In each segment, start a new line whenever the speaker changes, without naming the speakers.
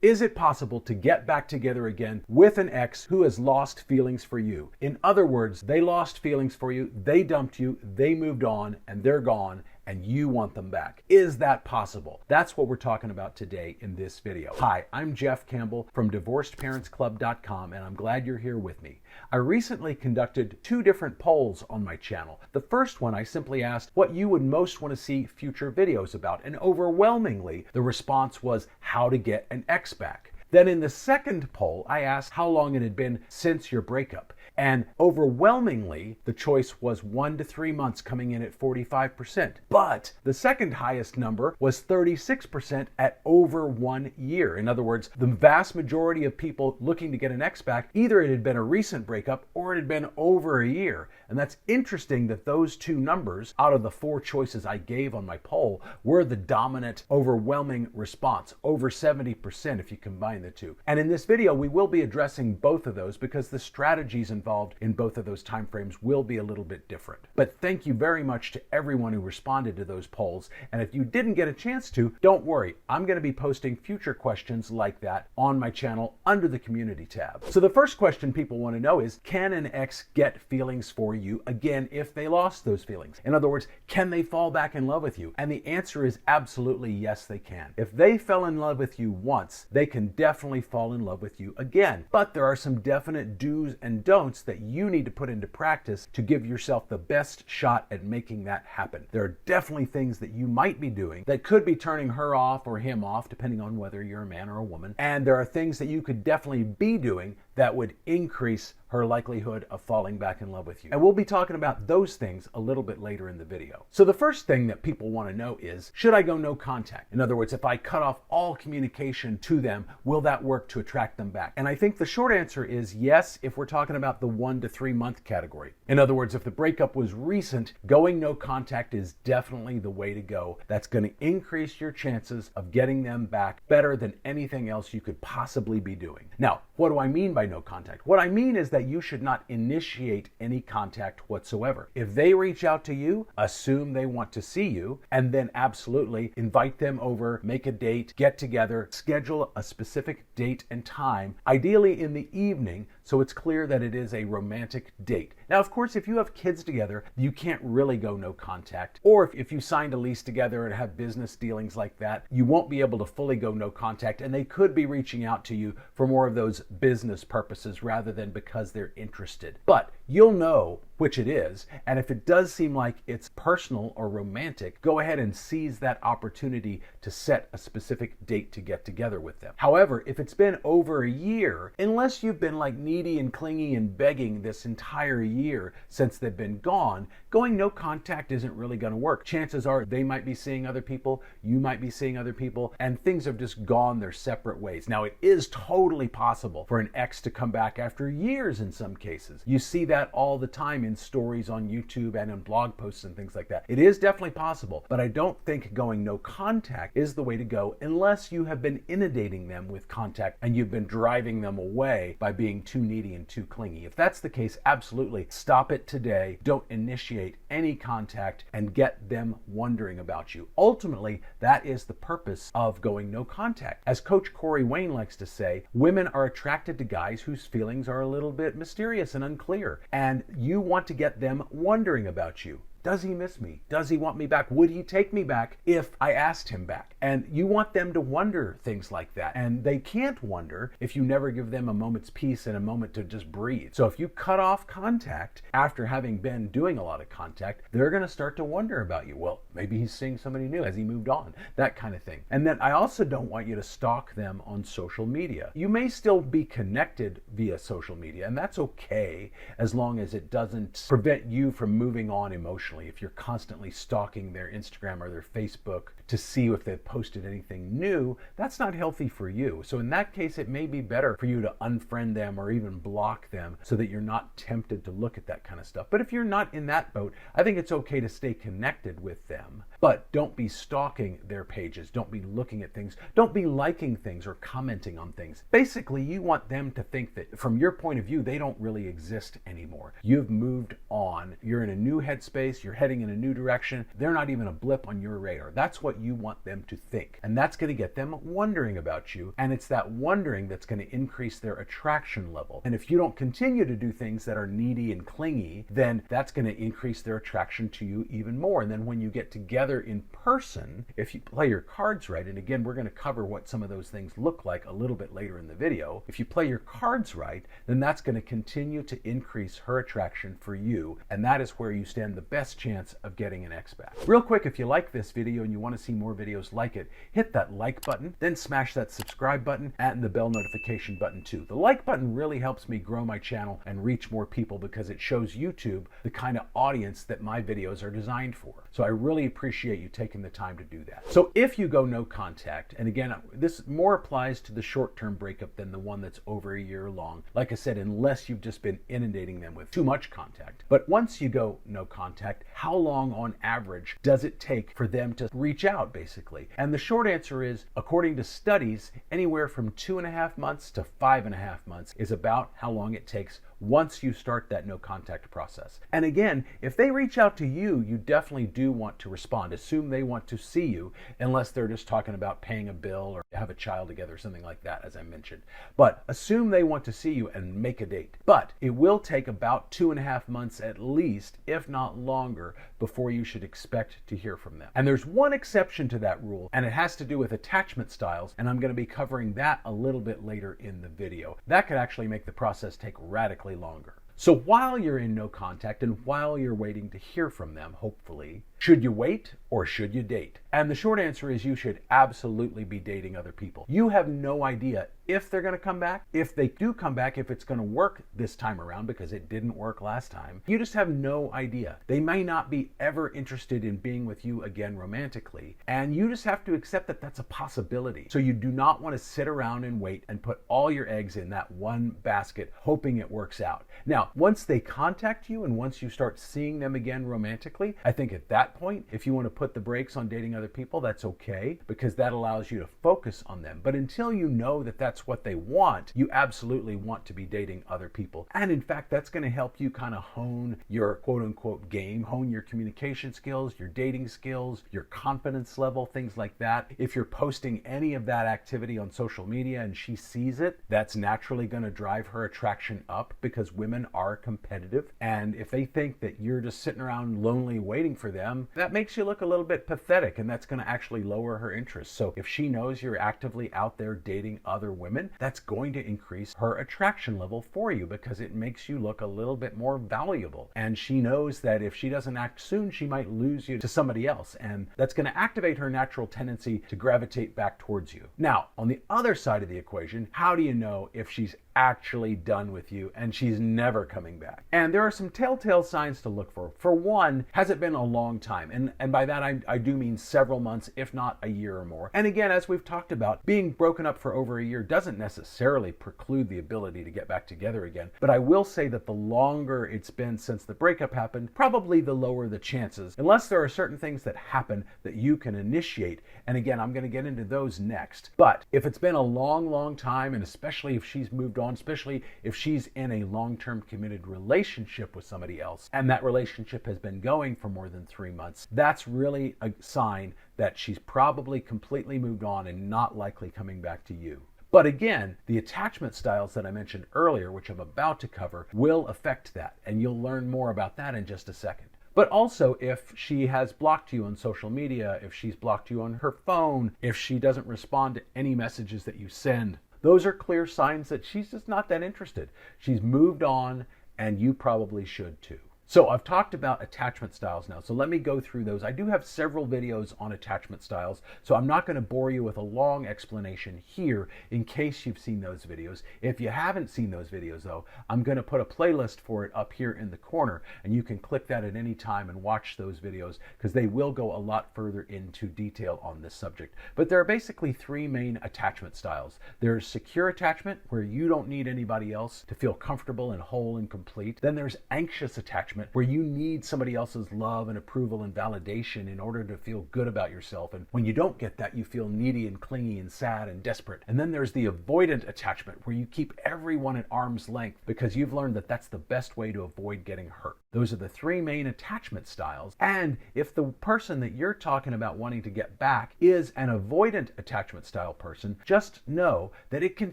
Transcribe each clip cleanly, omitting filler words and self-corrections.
Is it possible to get back together again with an ex who has lost feelings for you? In other words, they lost feelings for you, they dumped you, they moved on, and they're gone, and you want them back. Is that possible? That's what we're talking about today in this video. Hi, I'm Jeff Campbell from DivorcedParentsClub.com, and I'm glad you're here with me. I recently conducted 2 different polls on my channel. The first one, I simply asked what you would most want to see future videos about, and overwhelmingly, the response was how to get an ex back. Then in the second poll, I asked how long it had been since your breakup. And overwhelmingly, the choice was 1 to 3 months, coming in at 45%. But the second highest number was 36% at over 1 year. In other words, the vast majority of people looking to get an ex back, either it had been a recent breakup or it had been over a year. And that's interesting that those 2 numbers out of the 4 choices I gave on my poll were the dominant, overwhelming response, over 70% if you combine the 2. And in this video, we will be addressing both of those because the strategies involved in both of those timeframes will be a little bit different. But thank you very much to everyone who responded to those polls. And if you didn't get a chance to, don't worry. I'm going to be posting future questions like that on my channel under the community tab. So the first question people want to know is, can an ex get feelings for you again if they lost those feelings? In other words, can they fall back in love with you? And the answer is absolutely yes, they can. If they fell in love with you once, they can definitely fall in love with you again. But there are some definite do's and don'ts that you need to put into practice to give yourself the best shot at making that happen. There are definitely things that you might be doing that could be turning her off or him off, depending on whether you're a man or a woman. And there are things that you could definitely be doing that would increase her likelihood of falling back in love with you. And we'll be talking about those things a little bit later in the video. So the first thing that people want to know is, should I go no contact? In other words, if I cut off all communication to them, will that work to attract them back? And I think the short answer is yes, if we're talking about the 1 to 3 month category. In other words, if the breakup was recent, going no contact is definitely the way to go. That's going to increase your chances of getting them back better than anything else you could possibly be doing. Now, what do I mean by no contact? What I mean is that you should not initiate any contact whatsoever. If they reach out to you, assume they want to see you, and then absolutely invite them over, make a date, get together, schedule a specific date and time, ideally in the evening, so it's clear that it is a romantic date. Now, of course, if you have kids together, you can't really go no contact. Or if you signed a lease together and have business dealings like that, you won't be able to fully go no contact, and they could be reaching out to you for more of those business purposes rather than because they're interested. But you'll know which it is, and if it does seem like it's personal or romantic, go ahead and seize that opportunity to set a specific date to get together with them. However, if it's been over a year, unless you've been like needy and clingy and begging this entire year since they've been gone, going no contact isn't really going to work. Chances are they might be seeing other people, you might be seeing other people, and things have just gone their separate ways. Now, it is totally possible for an ex to come back after years in some cases. You see that all the time in stories on YouTube and in blog posts and things like that. It is definitely possible, but I don't think going no contact is the way to go unless you have been inundating them with contact and you've been driving them away by being too needy and too clingy. If that's the case, absolutely stop it today. Don't initiate any contact and get them wondering about you. Ultimately, that is the purpose of going no contact. As Coach Corey Wayne likes to say, women are attracted to guys whose feelings are a little bit mysterious and unclear, and you want to get them wondering about you. Does he miss me? Does he want me back? Would he take me back if I asked him back? And you want them to wonder things like that. And they can't wonder if you never give them a moment's peace and a moment to just breathe. So if you cut off contact after having been doing a lot of contact, they're going to start to wonder about you. Well, maybe he's seeing somebody new. Has he moved on? That kind of thing. And then I also don't want you to stalk them on social media. You may still be connected via social media, and that's okay as long as it doesn't prevent you from moving on emotionally. If you're constantly stalking their Instagram or their Facebook to see if they've posted anything new, that's not healthy for you. So in that case, it may be better for you to unfriend them or even block them so that you're not tempted to look at that kind of stuff. But if you're not in that boat, I think it's okay to stay connected with them. But don't be stalking their pages. Don't be looking at things. Don't be liking things or commenting on things. Basically, you want them to think that from your point of view, they don't really exist anymore. You've moved on. You're in a new headspace. you're heading in a new direction, they're not even a blip on your radar. That's what you want them to think. And that's going to get them wondering about you. And it's that wondering that's going to increase their attraction level. And if you don't continue to do things that are needy and clingy, then that's going to increase their attraction to you even more. And then when you get together in person, if you play your cards right, and again, we're going to cover what some of those things look like a little bit later in the video. If you play your cards right, then that's going to continue to increase her attraction for you. And that is where you stand the best chance of getting an ex back. Real quick, if you like this video and you want to see more videos like it, hit that like button, then smash that subscribe button and the bell notification button too. The like button really helps me grow my channel and reach more people because it shows YouTube the kind of audience that my videos are designed for. So I really appreciate you taking the time to do that. So if you go no contact, and again, this more applies to the short-term breakup than the one that's over a year long. Like I said, unless you've just been inundating them with too much contact. But once you go no contact, how long on average does it take for them to reach out, basically? And the short answer is, according to studies, anywhere from 2.5 months to 5.5 months is about how long it takes once you start that no contact process. And again, if they reach out to you, you definitely do want to respond. Assume they want to see you, unless they're just talking about paying a bill or have a child together, something like that, as I mentioned. But assume they want to see you and make a date. But it will take about 2.5 months at least, if not longer, before you should expect to hear from them. And there's one exception to that rule, and it has to do with attachment styles, and I'm going to be covering that a little bit later in the video. That could actually make the process take radically longer. So while you're in no contact and while you're waiting to hear from them, hopefully, should you wait or should you date? And the short answer is you should absolutely be dating other people. You have no idea if they're going to come back, if they do come back, if it's going to work this time around because it didn't work last time. You just have no idea. They may not be ever interested in being with you again romantically, and you just have to accept that that's a possibility. So you do not want to sit around and wait and put all your eggs in that one basket hoping it works out. Now, once they contact you and once you start seeing them again romantically, I think at that point, if you want to put the brakes on dating other people, that's okay, because that allows you to focus on them. But until you know that that's what they want, you absolutely want to be dating other people. And in fact, that's going to help you kind of hone your quote unquote game, hone your communication skills, your dating skills, your confidence level, things like that. If you're posting any of that activity on social media and she sees it, that's naturally going to drive her attraction up, because women are competitive. And if they think that you're just sitting around lonely waiting for them, that makes you look a little bit pathetic, and that's going to actually lower her interest. So if she knows you're actively out there dating other women, that's going to increase her attraction level for you, because it makes you look a little bit more valuable. And she knows that if she doesn't act soon, she might lose you to somebody else, and that's going to activate her natural tendency to gravitate back towards you. Now, on the other side of the equation, how do you know if she's actually done with you and she's never coming back? And there are some telltale signs to look for. For one, has it been a long time? And by that I do mean several months, if not a year or more. And again, as we've talked about, being broken up for over a year doesn't necessarily preclude the ability to get back together again. But I will say that the longer it's been since the breakup happened, probably the lower the chances, unless there are certain things that happen that you can initiate. And again, I'm going to get into those next. But if it's been a long time, and especially if she's moved on, especially if she's in a long-term committed relationship with somebody else, and that relationship has been going for more than 3 months, that's really a sign that she's probably completely moved on and not likely coming back to you. But again, the attachment styles that I mentioned earlier, which I'm about to cover, will affect that, and you'll learn more about that in just a second. But also, if she has blocked you on social media, if she's blocked you on her phone, if she doesn't respond to any messages that you send, those are clear signs that she's just not that interested. She's moved on, and you probably should too. So I've talked about attachment styles now, so let me go through those. I do have several videos on attachment styles, so I'm not going to bore you with a long explanation here in case you've seen those videos. If you haven't seen those videos though, I'm going to put a playlist for it up here in the corner, and you can click that at any time and watch those videos, because they will go a lot further into detail on this subject. But there are basically 3 main attachment styles. There's secure attachment, where you don't need anybody else to feel comfortable and whole and complete. Then there's anxious attachment, attachment where you need somebody else's love and approval and validation in order to feel good about yourself. And when you don't get that, you feel needy and clingy and sad and desperate. And then there's the avoidant attachment where you keep everyone at arm's length because you've learned that that's the best way to avoid getting hurt. Those are the three main attachment styles. And if the person that you're talking about wanting to get back is an avoidant attachment style person, just know that it can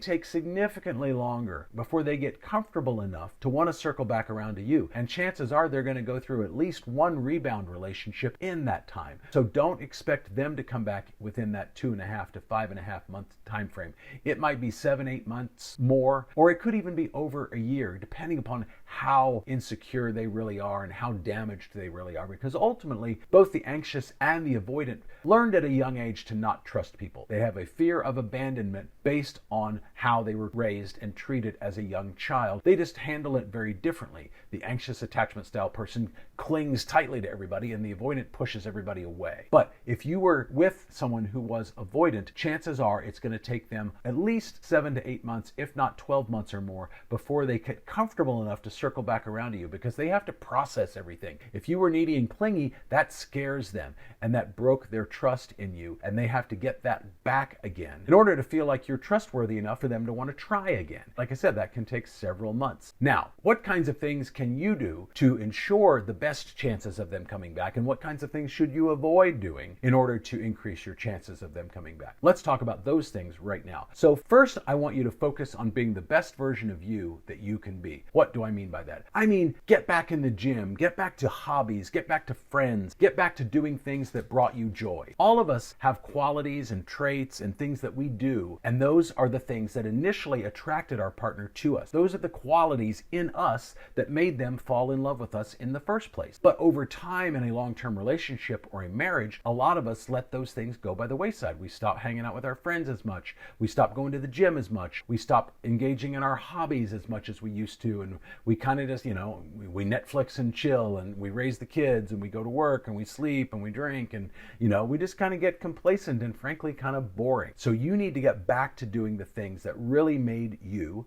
take significantly longer before they get comfortable enough to want to circle back around to you. And chances are they're going to go through at least one rebound relationship in that time. So don't expect them to come back within that 2.5 to 5.5 month time frame. It might be 7-8 months more, or it could even be over a year, depending upon how insecure they really are and how damaged they really are, because ultimately both the anxious and the avoidant learned at a young age to not trust people. They have a fear of abandonment based on how they were raised and treated as a young child. They just handle it very differently. The anxious attachment style person clings tightly to everybody and the avoidant pushes everybody away. But if you were with someone who was avoidant, chances are it's going to take them at least 7 to 8 months, if not 12 months or more, before they get comfortable enough to circle back around to you, because they have to process everything. If you were needy and clingy, that scares them and that broke their trust in you, and they have to get that back again in order to feel like you're trustworthy enough for them to want to try again. Like I said, that can take several months. Now, what kinds of things can you do to ensure the best chances of them coming back, and what kinds of things should you avoid doing in order to increase your chances of them coming back? Let's talk about those things right now. So first, I want you to focus on being the best version of you that you can be. What do I mean by that? I mean, get back in the gym, get back to hobbies, get back to friends, get back to doing things that brought you joy. All of us have qualities and traits and things that we do, and those are the things that initially attracted our partner to us. Those are the qualities in us that made them fall in love with us in the first place. But over time, in a long-term relationship or a marriage, a lot of us let those things go by the wayside. We stop hanging out with our friends as much. We stop going to the gym as much. We stop engaging in our hobbies as much as we used to. And we kind of just, we Netflix and chill, and we raise the kids, and we go to work, and we sleep, and we drink, and, we just kind of get complacent and frankly kind of boring. So you need to get back to doing the things that really made you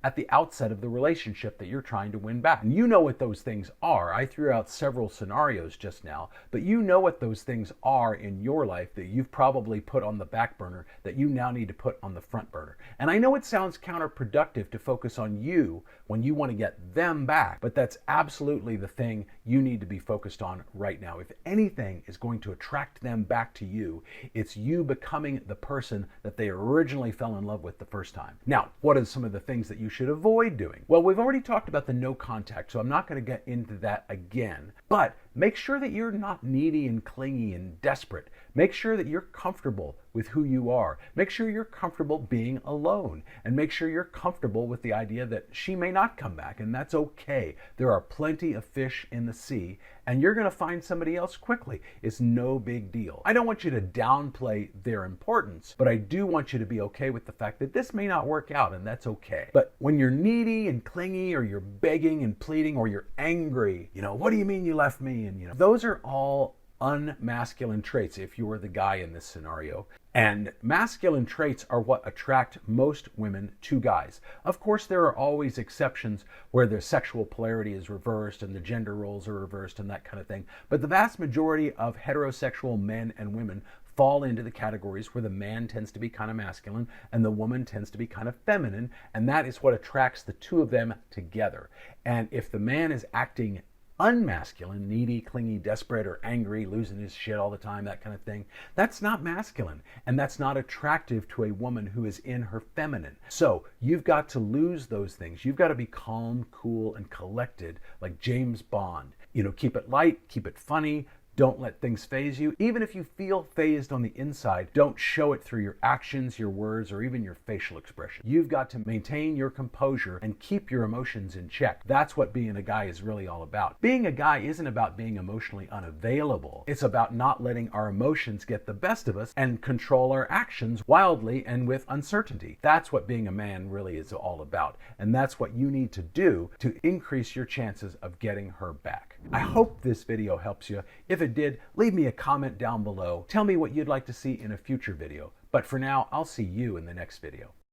at the outset of the relationship that you're trying to win back. And you know what those things are. I threw out several scenarios just now, but you know what those things are in your life that you've probably put on the back burner that you now need to put on the front burner. And I know it sounds counterproductive to focus on you when you want to get them back, but that's absolutely the thing you need to be focused on right now. If anything is going to attract them back to you, it's you becoming the person that they originally fell in love with the first time. Now, what are some of the things that you should avoid doing? Well, we've already talked about the no contact, so I'm not going to get into that again, but make sure that you're not needy and clingy and desperate. Make sure that you're comfortable with who you are. Make sure you're comfortable being alone, and make sure you're comfortable with the idea that she may not come back, and that's okay. There are plenty of fish in the sea, and you're going to find somebody else quickly. It's no big deal. I don't want you to downplay their importance, but I do want you to be okay with the fact that this may not work out, and that's okay. But when you're needy and clingy, or you're begging and pleading, or you're angry, what do you mean you left me? And those are all unmasculine traits if you were the guy in this scenario. And masculine traits are what attract most women to guys. Of course, there are always exceptions where the sexual polarity is reversed and the gender roles are reversed and that kind of thing. But the vast majority of heterosexual men and women fall into the categories where the man tends to be kind of masculine and the woman tends to be kind of feminine. And that is what attracts the two of them together. And if the man is acting unmasculine, needy, clingy, desperate, or angry, losing his shit all the time, that kind of thing, that's not masculine, and that's not attractive to a woman who is in her feminine. So you've got to lose those things. You've got to be calm, cool, and collected like James Bond. Keep it light, keep it funny. Don't let things faze you. Even if you feel fazed on the inside, don't show it through your actions, your words, or even your facial expression. You've got to maintain your composure and keep your emotions in check. That's what being a guy is really all about. Being a guy isn't about being emotionally unavailable. It's about not letting our emotions get the best of us and control our actions wildly and with uncertainty. That's what being a man really is all about. And that's what you need to do to increase your chances of getting her back. I hope this video helps you. If it did, leave me a comment down below. Tell me what you'd like to see in a future video. But for now, I'll see you in the next video.